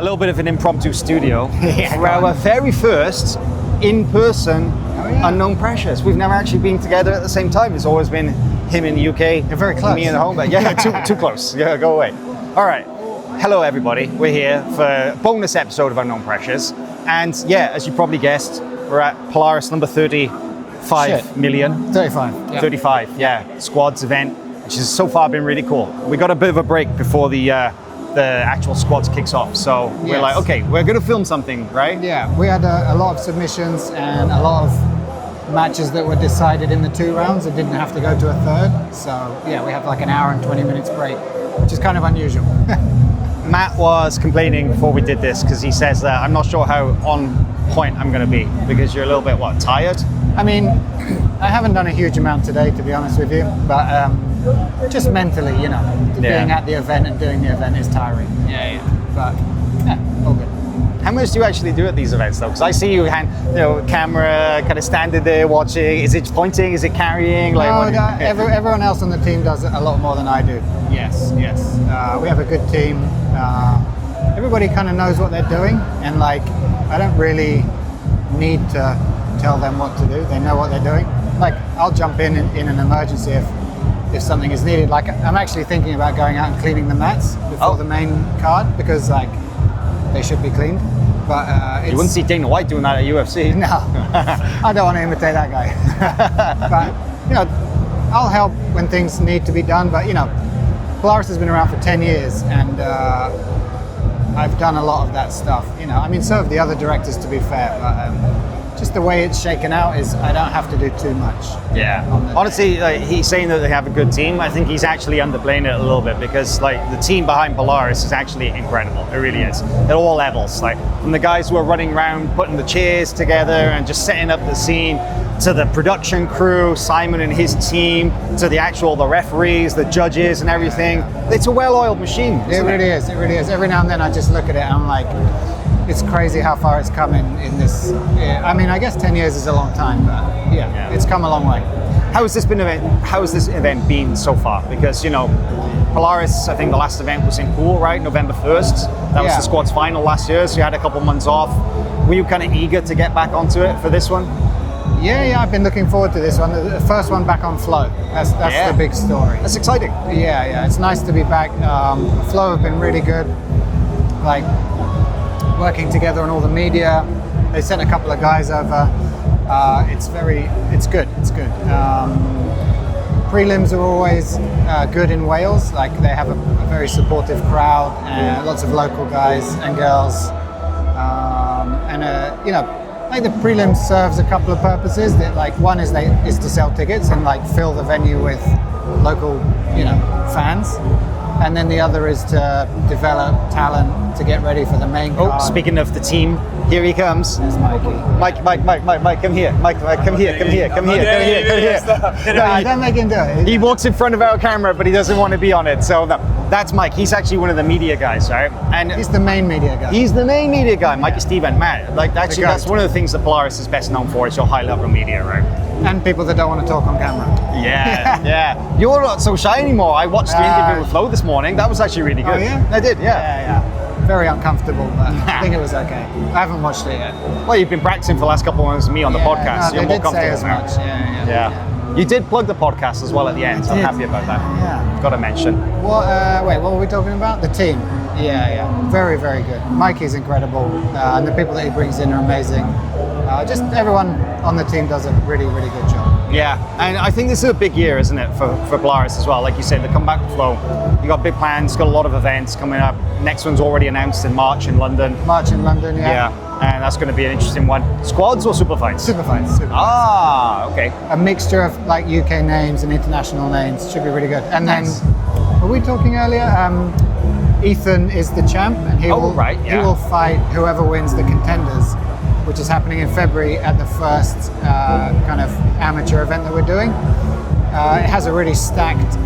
a little bit of an impromptu studio Yeah, for our very first in-person Unknown Pressures. We've never actually been together at the same time. It's always been him in the UK. You're very close. Me at home, but yeah, too close. Yeah, go away. All right. Hello, everybody. We're here for a bonus episode of Unknown Pressures. And yeah, as you probably guessed, we're at Polaris number 35 million. 35. Yep. 35, yeah. Squads event, which has so far been really cool. We got a bit of a break before the actual squads kicks off. So we're like, okay, we're going to film something, right? Yeah, we had a lot of submissions and a lot of matches that were decided in the 2 rounds and didn't have to go to a third. So yeah, we have like an hour and 20 minutes break, which is kind of unusual. Matt was complaining before we did this because he says that I'm not sure how on point I'm going to be because you're a little bit, tired? I mean, I haven't done a huge amount today, to be honest with you, but just mentally, being at the event and doing the event is tiring. Yeah. But yeah, all good. How much do you actually do at these events though? Because I see you camera kind of standing there watching. Is it pointing? Is it carrying? Everyone else on the team does a lot more than I do. Yes. We have a good team. Everybody kind of knows what they're doing, and I don't really need to tell them what to do. They know what they're doing. I'll jump in an emergency if something is needed. I'm actually thinking about going out and cleaning the mats before the main card because they should be cleaned. But you wouldn't see Dana White doing that at UFC. No, I don't want to imitate that guy. But I'll help when things need to be done. But Polaris has been around for 10 years, and I've done a lot of that stuff. So have the other directors, to be fair. But just the way it's shaken out is I don't have to do too much. Yeah. Honestly, he's saying that they have a good team. I think he's actually underplaying it a little bit because the team behind Polaris is actually incredible. It really is. At all levels. From the guys who are running around putting the chairs together and just setting up the scene, to the production crew, Simon and his team, to the referees, the judges and everything. It's a well-oiled machine. It really is. Every now and then I just look at it and I'm like, it's crazy how far it's come in this. Yeah, I guess 10 years is a long time, but yeah, it's come a long way. How has this event been so far? Because Polaris, I think the last event was in Poole, right? November 1st. That was the squad's final last year, so you had a couple months off. Were you kind of eager to get back onto it for this one? Yeah, I've been looking forward to this one. The first one back on Flow. That's the big story. That's exciting. Yeah, it's nice to be back. Flow have been really good. Working together on all the media. They sent a couple of guys over. It's good. Prelims are always good in Wales. They have a very supportive crowd and lots of local guys and girls. The prelims serves a couple of purposes. One is to sell tickets and fill the venue with local, fans. And then the other is to develop talent to get ready for the main card. Speaking of the team, here he comes. There's Mikey. Mike, come here. Mike, come here. No, don't make him do it. He walks in front of our camera, but he doesn't want to be on it. So that's Mike. He's actually one of the media guys, right? And he's the main media guy. He's the main media guy. Mikey, Steve, and Matt. That's one of the things that Polaris is best known for. Is your high-level media, right? And people that don't want to talk on camera. Yeah. You're not so shy anymore. I watched the interview with Flo this morning. That was actually really good. Oh, yeah? I did, yeah. Very uncomfortable, but I think it was okay. I haven't watched it yet. Well, you've been practicing for the last couple of months with me on the podcast. No, You're they more did say comfortable as much. Yeah. You did plug the podcast as well at the end, so I'm happy about that. Yeah. Got to mention. What were we talking about? The team. Yeah. Very, very good. Mikey's incredible, and the people that he brings in are amazing. Just everyone on the team does a really, really good job. Yeah, and I think this is a big year, isn't it, for Polaris as well? Like you said, the comeback Flow. You got big plans, got a lot of events coming up. Next one's already announced in March in London. Yeah. And that's going to be an interesting one. Squads or super fights? Super fights. Ah, okay. A mixture of UK names and international names. Should be really good. And then, were we talking earlier? Ethan is the champ, and he will fight whoever wins the Contenders, which is happening in February at the first kind of amateur event that we're doing. It has a really stacked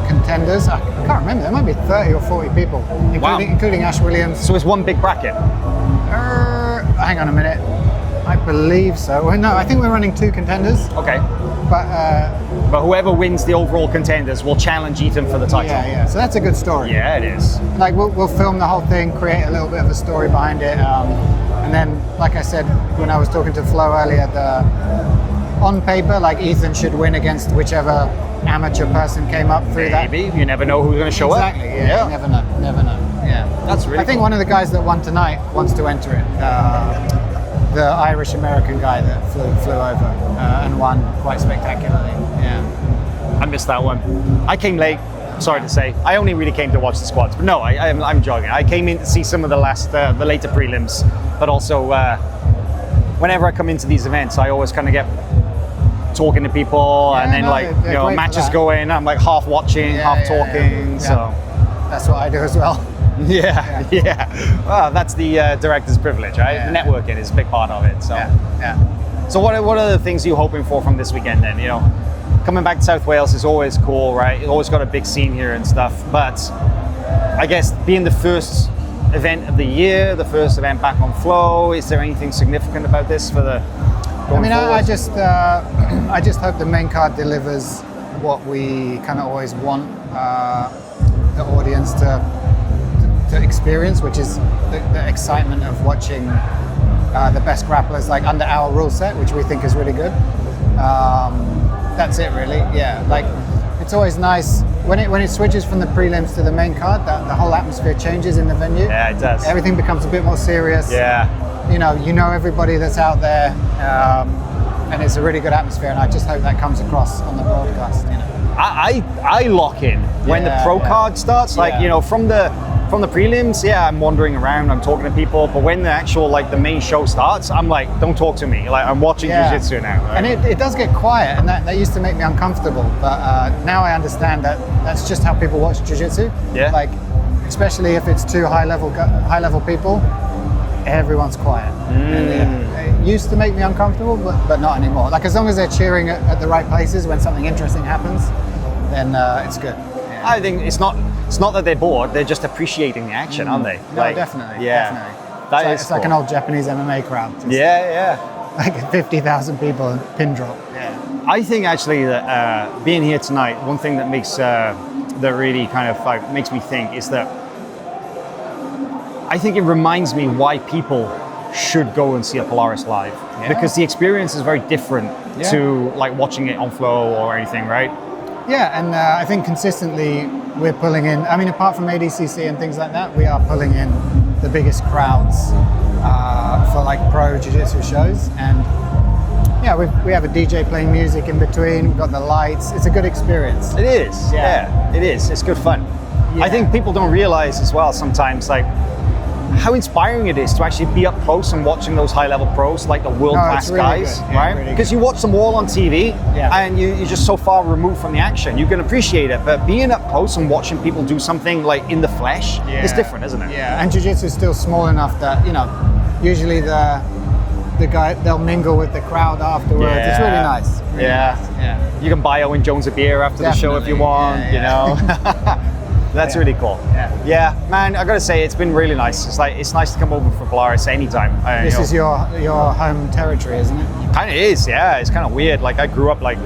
Contenders. I can't remember, there might be 30 or 40 people, including Ash Williams. So it's one big bracket? Hang on a minute. I believe so. No, I think we're running 2 Contenders. Okay. But But whoever wins the overall contenders will challenge Ethan for the title. Yeah. So that's a good story. Yeah, it is. Like we'll film the whole thing, create a little bit of a story behind it, and then, like I said when I was talking to Flo earlier, on paper, like Ethan should win against whichever amateur person came up through that. Maybe you never know who's going to show up. Exactly. Yeah. You never know. Yeah. That's really. I think cool. one of the guys that won tonight wants to enter it. The Irish American guy that flew over and won quite spectacularly. Yeah. I missed that one. I came late. Sorry to say, I only really came to watch the squads. But no, I'm joking. I came in to see some of the later prelims, but also whenever I come into these events, I always kind of get talking to people, and then matches go in. I'm like half watching, half talking. Yeah. So that's what I do as well. Yeah. Well, that's the director's privilege, right? Yeah. Networking is a big part of it. So, So what are the things you're hoping for from this weekend then? You know, coming back to South Wales is always cool, right? You've always got a big scene here and stuff. But I guess being the first event of the year, the first event back on Flow, is there anything significant about this for the? I just hope the main card delivers what we kind of always want the audience to experience, which is the excitement of watching the best grapplers like under our rule set, which we think is really good. That's it really. Yeah, like it's always nice when it switches from the prelims to the main card, that the whole atmosphere changes in the venue. Yeah, it does. Everything becomes a bit more serious. Yeah. You know everybody that's out there, and it's a really good atmosphere, and I just hope that comes across on the broadcast. You know, I lock in when the pro card starts. Like from the prelims, I'm wandering around, I'm talking to people, but when the actual the main show starts, I'm like, don't talk to me. Like I'm watching jiu-jitsu now. Right? And it does get quiet, and that used to make me uncomfortable, but now I understand that that's just how people watch jiu-jitsu. Yeah. Like especially if it's two high level people. Everyone's quiet. It used to make me uncomfortable, but not anymore. Like as long as they're cheering at the right places when something interesting happens, then it's good. Yeah. I think it's not that they're bored; they're just appreciating the action, aren't they? No, definitely. Yeah, Definitely. It's like an old Japanese MMA crowd. Just like 50,000 people and pin drop. Yeah. I think actually that being here tonight, one thing that makes that really kind of makes me think is that. I think it reminds me why people should go and see a Polaris live, because the experience is very different to like watching it on Flow or anything, right? Yeah, and I think consistently we're pulling in, I mean, apart from ADCC and things like that, we are pulling in the biggest crowds for like pro jiu-jitsu shows. And we have a DJ playing music in between, we've got the lights, it's a good experience. It is, it is, it's good fun. I think people don't realize as well sometimes how inspiring it is to actually be up close and watching those high-level pros, like the world-class guys, right? Because you watch them all on TV, and you're just so far removed from the action. You can appreciate it, but being up close and watching people do something like in the flesh is different, isn't it? Yeah, and jiu-jitsu is still small enough that usually the guy they'll mingle with the crowd afterwards. Yeah. It's really nice. Really nice. Yeah. You can buy Owen Jones a beer after the show if you want. You know. That's really cool. Yeah, man, I gotta say it's been really nice. It's nice to come over for Polaris anytime. This is your home territory, isn't it? Kind of is, yeah. It's kind of weird. Like I grew up like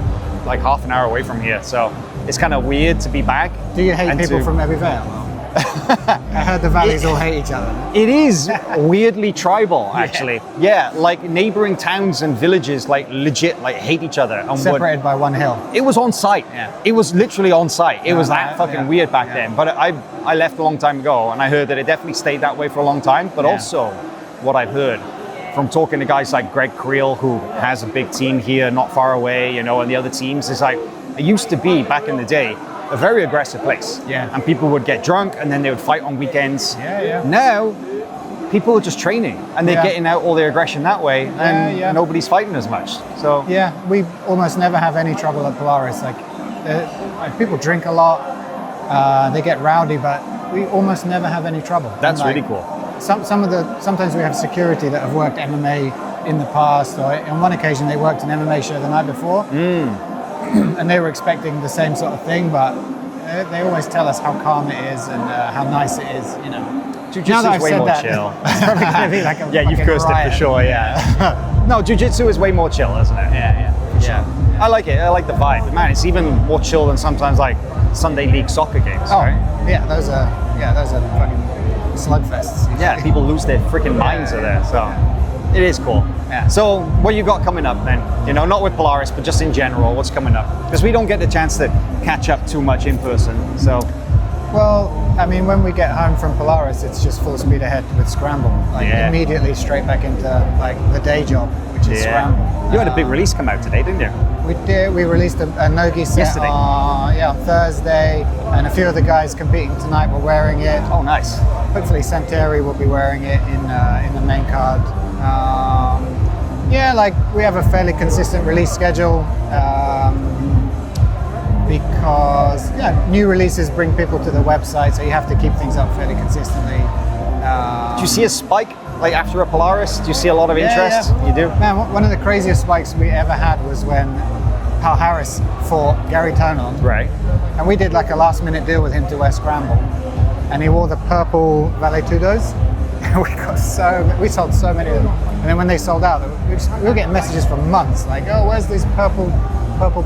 half an hour away from here, so it's kind of weird to be back. Do you hate people from Abbey Vale? I heard the valleys all hate each other. It is weirdly tribal, actually. Yeah, like neighboring towns and villages, like legit, hate each other. And separated by one hill. It was on site. Yeah. It was literally on site. It was that fucking weird back then. But I left a long time ago, and I heard that it definitely stayed that way for a long time. But also, what I've heard from talking to guys like Greg Creel, who has a big team here, not far away, and the other teams, is like it used to be back in the day. A very aggressive place. Yeah. And people would get drunk and then they would fight on weekends. Yeah. Now, people are just training and they're getting out all their aggression that way and nobody's fighting as much. So yeah, we almost never have any trouble at Polaris. Like people drink a lot, they get rowdy, but we almost never have any trouble. That's really cool. Sometimes we have security that have worked MMA in the past, or on one occasion they worked an MMA show the night before. And they were expecting the same sort of thing, but they always tell us how calm it is and how nice it is, Jiu-jitsu is way more chill. It's probably going to be like a you've cursed riot. it for sure, No, jiu-jitsu is way more chill, isn't it? Yeah. I like it. I like the vibe. Man, it's even more chill than sometimes like Sunday league soccer games. Oh, right? yeah, those are fucking slugfests. Yeah, people lose their freaking minds are there. So it is cool. Yeah. So what you got coming up then? You know, not with Polaris, but just in general, what's coming up? Because we don't get the chance to catch up too much in person. So. Well, I mean, when we get home from Polaris, it's just full speed ahead with Scramble. Like immediately straight back into like the day job, which is Scramble. You had a big release come out today, didn't you? We did. We released a no-gi set yesterday. On Thursday, and a few of the guys competing tonight were wearing it. Oh, nice. Hopefully, Santeri will be wearing it in the main card. Like we have a fairly consistent release schedule. Because new releases bring people to the website, so you have to keep things up fairly consistently. Do you see a spike like after a Polaris? Do you see a lot of interest? Yeah. You do? Man, one of the craziest spikes we ever had was when Polaris fought Gary Tonon. Right. And we did like a last minute deal with him to wear Scramble. And he wore the purple Valetudos. We sold so many of them. And then when they sold out, we were getting messages for months like, oh, where's these purple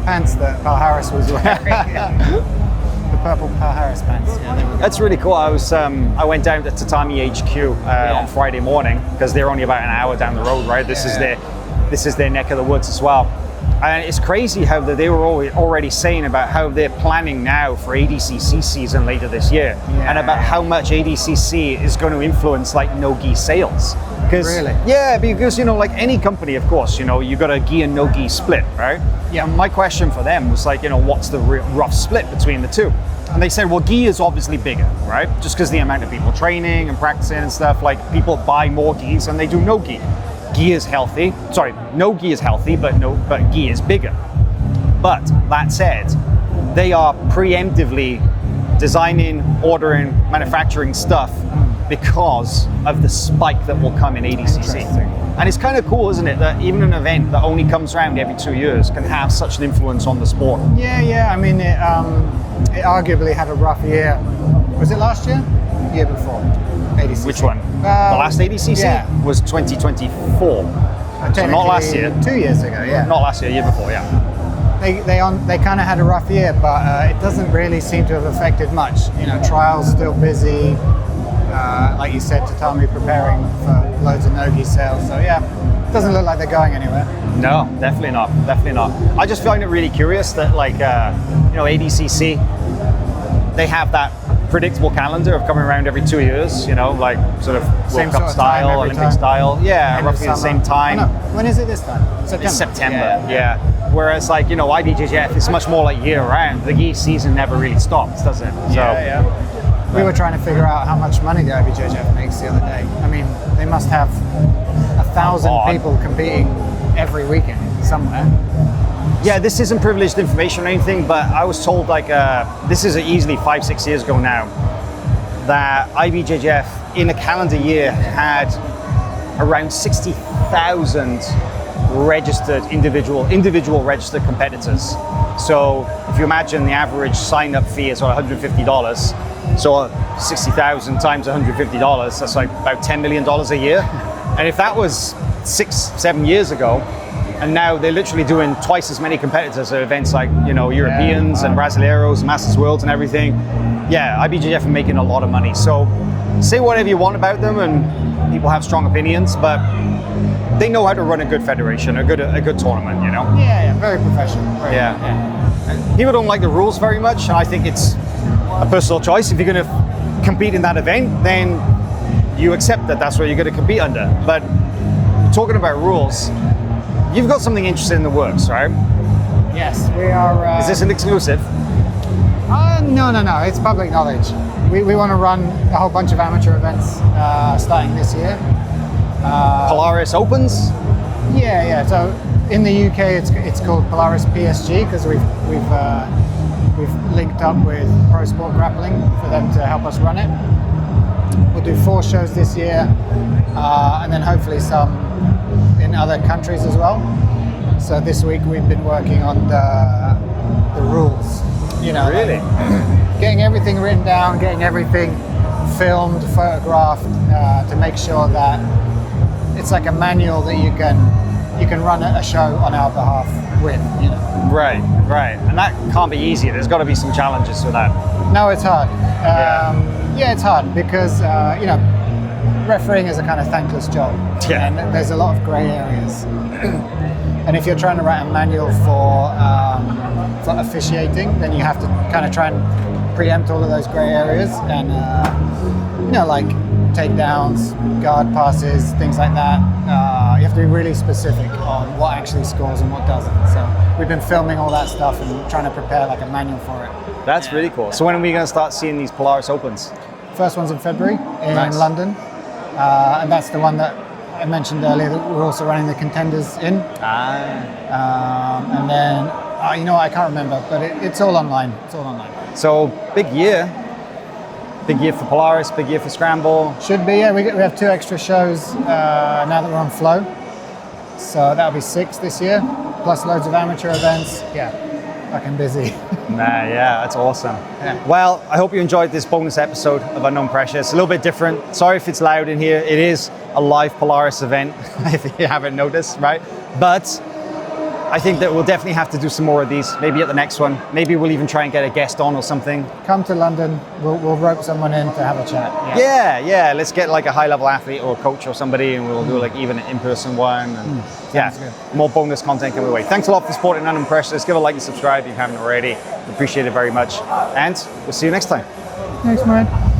pants that Polaris was wearing? The purple Polaris pants. Yeah, there we go. That's really cool. I went down to Tatami HQ on Friday morning because they're only about an hour down the road, right? This is their neck of the woods as well. And it's crazy how they were already saying about how they're planning now for ADCC season later this year, and about how much ADCC is going to influence like no-gi sales. Really? Yeah, because like any company, of course, you got a gi and no-gi split, right? Yeah. And my question for them was like, what's the rough split between the two? And they said, well, gi is obviously bigger, right? Just because the amount of people training and practicing and stuff, like people buy more gis than they do no-gi. Gi is healthy. Sorry, no gi is healthy, but gi is bigger. But that said, they are preemptively designing, ordering, manufacturing stuff because of the spike that will come in ADCC. And it's kind of cool, isn't it, that even an event that only comes around every 2 years can have such an influence on the sport. Yeah. I mean, it arguably had a rough year. Was it last year? The year before? ADCC. Which one? The last ADCC was 2024. So not last year. 2 years ago, yeah. Not last year, year before, yeah. They kind of had a rough year, but it doesn't really seem to have affected much. Trials still busy. Like you said, Tatami preparing for loads of no-gi sales. So yeah, it doesn't look like they're going anywhere. No, definitely not. I just find it really curious that like, ADCC, they have that predictable calendar of coming around every 2 years, like sort of World Cup style, Olympic style. Yeah, End roughly the same time. Oh, no. When is it this time? September. It's September, yeah. Whereas like, IBJJF, it's much more like year round. The gi season never really stops, does it? We were trying to figure out how much money the IBJJF makes the other day. I mean, they must have 1,000 people competing every weekend somewhere. Yeah, this isn't privileged information or anything, but I was told like, this is easily 5-6 years ago now, that IBJJF in a calendar year had around 60,000 registered individual registered competitors. So if you imagine the average sign-up fee is $150, so 60,000 times $150, that's like about $10 million a year. And if that was 6-7 years ago, and now they're literally doing twice as many competitors at events like, Europeans and Brasileiros, Masters Worlds and everything. Yeah, IBJJF are making a lot of money. So say whatever you want about them, and people have strong opinions, but they know how to run a good federation, a good tournament, Yeah, very professional. Yeah. People don't like the rules very much, and I think it's a personal choice. If you're going to compete in that event, then you accept that that's what you're going to compete under. But talking about rules, you've got something interesting in the works, right? Yes, we are. Is this an exclusive? No. It's public knowledge. We want to run a whole bunch of amateur events starting this year. Polaris Opens? Yeah. So in the UK, it's called Polaris PSG because we've linked up with Pro Sport Grappling for them to help us run it. We'll do 4 shows this year, and then hopefully some in other countries as well. So this week we've been working on the rules. Really? Getting everything written down, getting everything filmed, photographed, to make sure that it's like a manual that you can you can run a show on our behalf with, you know. Right, right. And that can't be easy. There's got to be some challenges with that. No, it's hard. Yeah, it's hard because, you know, refereeing is a kind of thankless job. Yeah. And there's a lot of grey areas. And if you're trying to write a manual for officiating, then you have to kind of try and preempt all of those grey areas and, you know, like takedowns, guard passes, things like that. You have to be really specific on what actually scores and what doesn't. So we've been filming all that stuff and trying to prepare like a manual for it. That's really cool. So when are we going to start seeing these Polaris Opens? First one's in February in Nice. London. And that's the one that I mentioned earlier that we're also running the contenders in. And then, you know what, I can't remember, but it's all online. It's all online. So big year. Big year for Polaris, big year for Scramble. Should be, yeah. We have 2 extra shows now that we're on Flow. So that'll be 6 this year, plus loads of amateur events. Yeah, fucking busy. Nah, yeah, that's awesome. Yeah. Well, I hope you enjoyed this bonus episode of Unknown Pressure. It's a little bit different. Sorry if it's loud in here. It is a live Polaris event, if you haven't noticed, right? But I think that we'll definitely have to do some more of these, maybe at the next one. Maybe we'll even try and get a guest on or something. Come to London, we'll rope someone in to have a chat. Yeah, let's get like a high-level athlete or a coach or somebody, and we'll do like even an in-person one. And Sounds good. more bonus content coming away. Thanks a lot for supporting Unknown Pressure. Let's give a like and subscribe if you haven't already. We appreciate it very much. And we'll see you next time. Thanks, man.